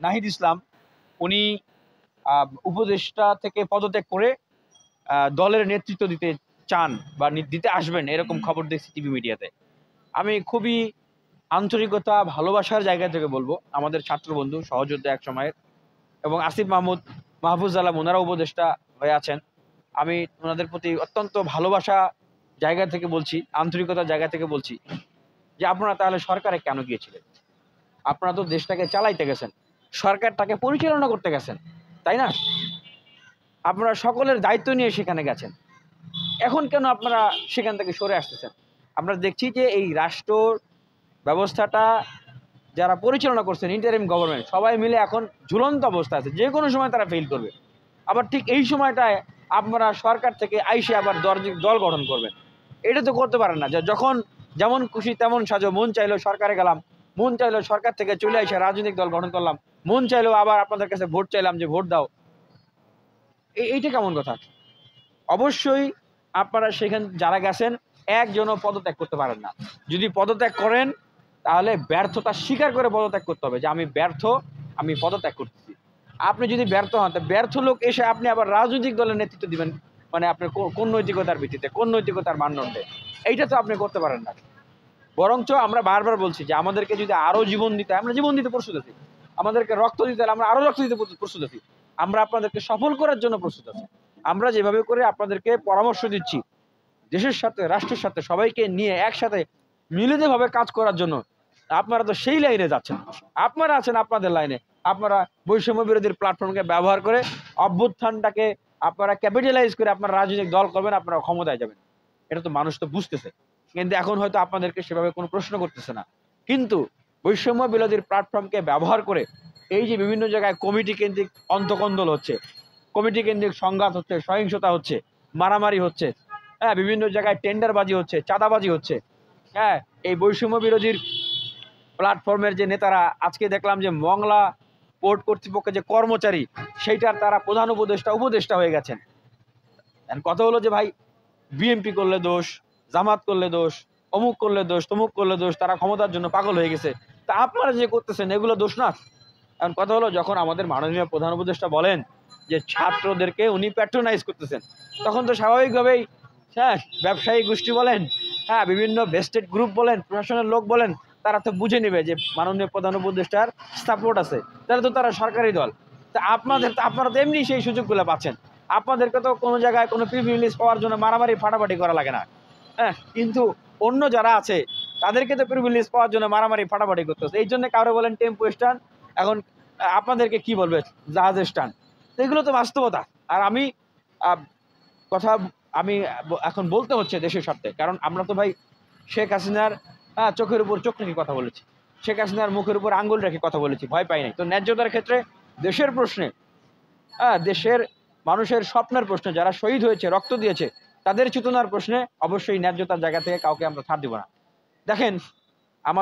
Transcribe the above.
নাহিদ ইসলাম উনি উপদেষ্টা থেকে পদত্যাগ করে দলের নেতৃত্ব দিতে চান বা দিতে আসবেন এরকম খবর দেখছি টিভি মিডিয়াতে। আমি খুবই আন্তরিকতা ভালোবাসার জায়গা থেকে বলবো আমাদের ছাত্র বন্ধু সহযোদ্ধা এক সময়ের এবং আসিফ মাহমুদ, মাহফুজ আলম ওনারা উপদেষ্টা হয়ে আছেন। আমি ওনাদের প্রতি অত্যন্ত ভালোবাসা জায়গা থেকে বলছি, আন্তরিকতার জায়গা থেকে বলছি যে আপনারা তাহলে সরকারে কেন গিয়েছিলেন? আপনারা তো দেশটাকে চালাইতে গেছেন, সরকারটাকে পরিচালনা করতে গেছেন, তাই না? আপনারা সকলের দায়িত্ব নিয়ে সেখানে গেছেন। এখন কেন আপনারা সেখান থেকে সরে আসতেছেন? আমরা দেখছি যে এই রাষ্ট্র ব্যবস্থাটা যারা পরিচালনা করছেন, ইন্টারিম গভর্নমেন্ট, সবাই মিলে এখন ঝুলন্ত অবস্থা আছে, যে কোনো সময় তারা ফেল করবে। আবার ঠিক এই সময়টায় আপনারা সরকার থেকে আইসে আবার দল গঠন করবেন, এটা তো করতে পারেন না। যে যখন যেমন খুশি তেমন সাজো, মন চাইলো সরকারে গেলাম, মন চাইলো সরকার থেকে চলে আসে রাজনৈতিক দল গঠন করলাম, মন চাইলো আবার আপনাদের কাছে ভোট চাইলাম যে ভোট দাও। এইটা কেমন কথা? অবশ্যই আপনারা সেখানে যারা গেছেন একজনও পদত্যাগ করতে পারেন না। যদি পদত্যাগ করেন তাহলে ব্যর্থতা স্বীকার করে পদত্যাগ করতে হবে যে আমি ব্যর্থ, আমি পদত্যাগ করতেছি। আপনি যদি ব্যর্থ হন, ব্যর্থ লোক এসে আপনি আবার রাজনৈতিক দলের নেতৃত্ব দিবেন, মানে আপনার কোন নৈতিকতার ভিত্তিতে, কোন নৈতিকতার মানদণ্ডে? এইটা তো আপনি করতে পারেন না। বরঞ্চ আমরা বারবার বলছি যে আমাদেরকে যদি আরো জীবন দিতে, আমরা জীবন দিতে প্রস্তুত আছি। আমাদেরকে রক্ত দিতে, আমরা আরো রক্ত দিতে প্রস্তুত আছি। আমরা আপনাদেরকে সফল করার জন্য প্রস্তুত আছি। আমরা যেভাবে করে আপনাদেরকে পরামর্শ দিচ্ছি দেশের সাথে, রাষ্ট্রের সাথে সবাইকে নিয়ে একসাথে মিলিতভাবে কাজ করার জন্য, আপনারা তো সেই লাইনে যাচ্ছেন। আপনারা আছেন আপনাদের লাইনে, আপনারা বৈষম্য বিরোধীর প্ল্যাটফর্মকে ব্যবহার করে অভ্যুত্থানটাকে আপনারা ক্যাপিটালাইজ করে আপনারা রাজনৈতিক দল করবেন, আপনারা ক্ষমতায় যাবেন। এটা তো মানুষ তো বুঝতেছে, কিন্তু এখন হয়তো আপনাদেরকে সেভাবে কোনো প্রশ্ন করতেছে না। কিন্তু বৈষম্য বিরোধীর প্ল্যাটফর্মকে ব্যবহার করে এই যে বিভিন্ন জায়গায় কমিটি কেন্দ্রিক অন্তকন্দল হচ্ছে, কমিটি কেন্দ্রিক সংঘাত হচ্ছে, সহিংসতা হচ্ছে, মারামারি হচ্ছে, হ্যাঁ, বিভিন্ন জায়গায় টেন্ডারবাজি হচ্ছে, চাঁদাবাজি হচ্ছে, হ্যাঁ, এই বৈষম্য বিরোধীর প্ল্যাটফর্মের যে নেতারা, আজকে দেখলাম যে মংলা পোর্ট কর্তৃপক্ষের যে কর্মচারী, সেইটার তারা প্রধান উপদেষ্টা হয়ে গেছেন। কথা হলো যে ভাই, বিএনপি করলে দোষ, জামাত করলে দোষ, অমুক করলে দোষ, তমুক করলে দোষ, তারা ক্ষমতার জন্য পাগল হয়ে গেছে। তা আপনারা যে করতেছেন এগুলো দোষ না? এখন কথা হলো, যখন আমাদের মাননীয় প্রধান উপদেষ্টা বলেন যে ছাত্রদেরকে উনি প্যাট্রোনাইজ করতেছেন, তখন তো স্বাভাবিকভাবেই, হ্যাঁ, ব্যবসায়ী গোষ্ঠী বলেন, হ্যাঁ, বিভিন্ন ভেস্টেড গ্রুপ বলেন, প্রশাসনের লোক বলেন, তারা তো বুঝে নেবে যে মাননীয় প্রধান উপদেষ্টার সাপোর্ট আছে, তাহলে তো তারা সরকারি দল। তা আপনারা তো এমনি সেই সুযোগগুলো পাচ্ছেন। আপনাদেরকে তো কোনো জায়গায় কোনো প্রিভিলেজ পাওয়ার জন্য মারামারি ফাটাফাটি করা লাগে না, হ্যাঁ, কিন্তু অন্য যারা আছে তাদেরকে তো প্রিভিলেজ পাওয়ার জন্য মারামারি ফাটাফাটি করতেছে। এই জন্য কারো বলেন টেম্পো স্ট্যান্ড, এখন আপনাদেরকে কি বলবে জাহাজের স্ট্যান্ড। এগুলো তো বাস্তবতা। আর আমি কথা আমি এখন বলতে হচ্ছে দেশের স্বার্থে, কারণ আমরা তো ভাই শেখ হাসিনার চোখের উপর চোখ রেখে কথা বলেছি, শেখ হাসিনার মুখের উপর আঙ্গুল রেখে কথা বলেছি, ভয় পাই নাই। তো ন্যায্যতার ক্ষেত্রে দেশের প্রশ্নে, দেশের মানুষের স্বপ্নের প্রশ্নে, যারা শহীদ হয়েছে, রক্ত দিয়েছে, তাদের চেতনার প্রশ্নে অবশ্যই ন্যায্যতার জায়গা থেকে কাউকে আমরা ছাড় দিব না। দেখেন, আমাদের